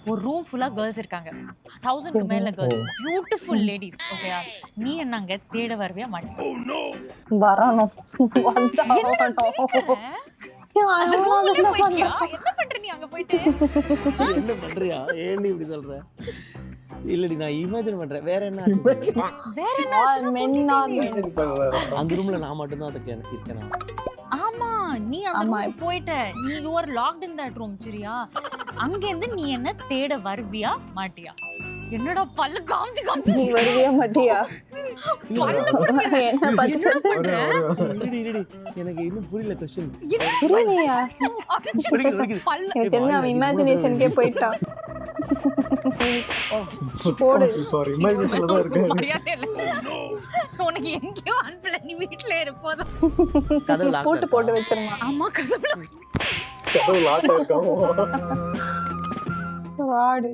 ஒரு ரூம் ஃபுல்லா கேர்ள்ஸ் இருக்காங்க. 1000க்கு மேல கேர்ள்ஸ். Beautiful ladies. ஓகேயா? நீ என்ன அங்க தேட வரவே மாட்டியா? வரணும். என்னடா சிரிக்கிற? அந்த ரூம்ல போயிட்டியா? என்ன பண்ற நீ அங்க போயிட்டு? என்ன பண்றியா? ஏன் நீ இப்படி சொல்ற? இல்லடி நான் இமேஜின் பண்றேன். வேற என்ன ஆச்சு? வேற என்ன All ஆச்சுன்னு men சொல்லிட்டே are நீ. அந்த ரூம்ல நான் மட்டும் தான் அதுக்கு இருக்கேனா? ஆமா, நீ அந்த ஆமா. ரூம் போயிட்ட. நீ you are locked in that room சரியா? அங்க இருந்து நீ என்ன தேட வருவியா மாட்டியா? என்னடா பல்ல காமிச்சு காமிச்சு நீ வருவியா மாட்டியா? பல்ல புடுங்கிடுவேன். என்ன பார்த்து என்னடா சொல்லு. பண்ற? இருடி. எனக்கு இன்னும் புரியல கொஸ்டின். புரியலையா? பல்ல எனக்கு தெரிஞ்சு அவன் இமேஜினேஷனுக்கே போயிட்டான். போடு. சாரி இமேஜினேஷன்ல தான் இருக்கு. மரியாதை இல்ல. உனக்கு எங்கேயோ அனுப்பல, நீ வீட்ல இரு போதும். கதவு lock போட்டு இருக்கா? போட்டு வச்சிருமா. ஆமா கதவுல கதவு லாக் ஆயிருக்காமோ. வாடு.